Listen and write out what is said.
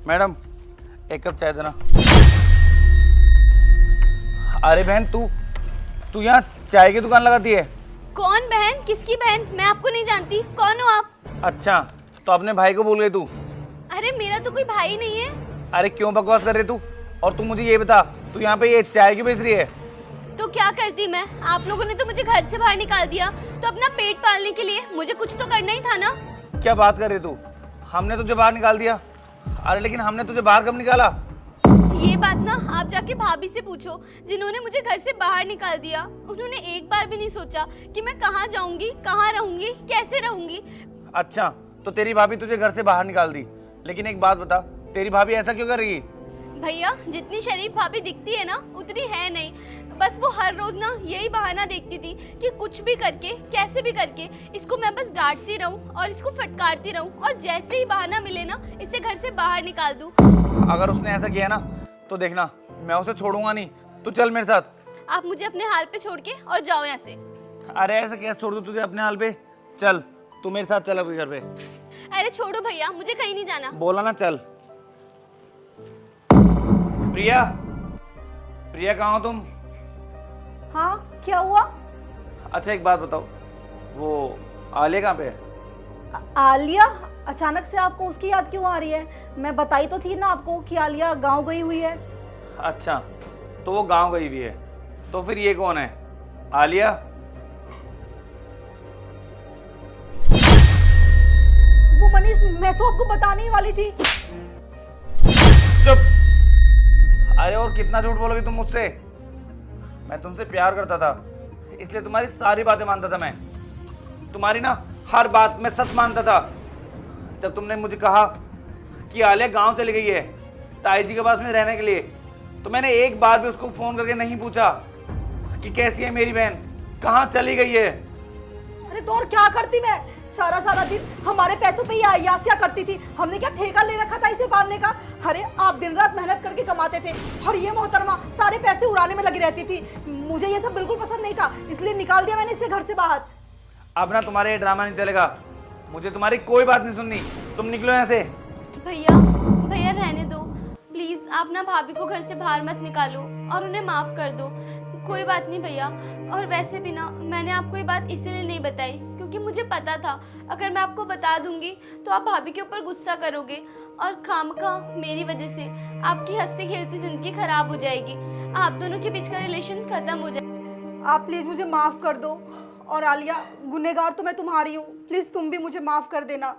Madam, एक cup चाय देना। अरे बहन, तू यहाँ चाय की दुकान लगाती है? कौन बहन? किसकी बहन? मैं आपको नहीं जानती। कौन हो आप? अच्छा, तो अपने भाई को बोल गई तू? अरे मेरा तो कोई भाई नहीं है। अरे क्यों बकवास कर रही तू? और तू मुझे ये बता, तू यहाँ पे ये चाय क्यों बेच रही है? तो क्या करती मैं? आप लोगों ने तो मुझे घर से बाहर निकाल दिया, तो अपना पेट पालने के लिए मुझे कुछ तो करना ही था ना। क्या बात कर रही तू? हमने तुझे बाहर निकाल दिया? अरे लेकिन हमने तुझे बाहर कब निकाला? ये बात ना आप जाके भाभी से पूछो, जिन्होंने मुझे घर से बाहर निकाल दिया। उन्होंने एक बार भी नहीं सोचा कि मैं कहाँ जाऊंगी, कहाँ रहूंगी, कैसे रहूंगी। अच्छा, तो तेरी भाभी तुझे घर से बाहर निकाल दी, लेकिन एक बात बता, तेरी भाभी ऐसा क्यों कर रही है? भैया, जितनी शरीफ भाभी दिखती है ना, उतनी है नहीं। बस वो हर रोज ना यही बहाना देखती थी कि कुछ भी करके, कैसे भी करके इसको मैं बस डांटती रहूं और इसको फटकारती रहूं, और जैसे ही बहाना मिले ना, इसे घर से बाहर निकाल दूं। अगर उसने ऐसा किया ना, तो देखना मैं उसे छोड़ूंगा नहीं। तू चल मेरे साथ। आप मुझे अपने हाल पे छोड़ के और जाओ यहाँ से। अरे ऐसा कैसे छोड़ दूं तुझे अपने हाल पे? चल, तू मेरे साथ चल अभी घर पे। अरे छोड़ो भैया, मुझे कहीं नहीं जाना। बोला ना चल। प्रिया, प्रिया कहाँ हो तुम? हाँ, क्या हुआ? अच्छा एक बात बताओ, वो आलिया कहाँ पे है? आलिया? अचानक से आपको उसकी याद क्यों आ रही है? मैं बताई तो थी ना आपको कि आलिया गांव गई हुई है। अच्छा, तो वो गांव गई हुई है, तो फिर ये कौन है? आलिया? वो मनीष, मैं तो आपको बताने ही वाली थी। चुप! अरे और कितना झूठ बोलोगी तुम मुझसे? मैं तुमसे प्यार करता था, इसलिए तुम्हारी सारी बातें मानता था मैं। तुम्हारी ना हर बात में सच मानता था। जब तुमने मुझे कहा कि आलिया गांव चली गई है ताई जी के पास में रहने के लिए, तो मैंने एक बार भी उसको फोन करके नहीं पूछा कि कैसी है मेरी बहन, कहाँ चली गई है। अरे तो और क्या करती मैं? सारा दिन हमारे पैसों पे ही अयासिया करती थी। हमने क्या ठेका ले रखा था इसे पालने का? अरे आप दिन रात मेहनत करके कमाते थे, और ये मोहतरमा सारे पैसे उड़ाने में लगी रहती थी। मुझे ये सब बिल्कुल पसंद नहीं था, इसलिए निकाल दिया मैंने इसे घर से बाहर। अब ना तुम्हारे ये ड्रामा नहीं चलेगा, मुझे तुम्हारी कोई बात नहीं सुननी। तुम निकलो यहाँ से। भैया, भैया रहने दो प्लीज। आप ना भाभी को घर से बाहर मत निकालो और उन्हें माफ कर दो। कोई बात नहीं भैया। और वैसे भी ना, मैंने आपको ये बात इसीलिए नहीं बताई क्योंकि मुझे पता था अगर मैं आपको बता दूंगी तो आप भाभी के ऊपर गुस्सा करोगे, और खामखा मेरी वजह से आपकी हंसती खेलती जिंदगी खराब हो जाएगी। आप दोनों के बीच का रिलेशन खत्म हो जाएगा। आप प्लीज मुझे माफ कर दो। और आलिया, गुनहगार तो मैं तुम्हारी हूँ, प्लीज तुम भी मुझे माफ कर देना।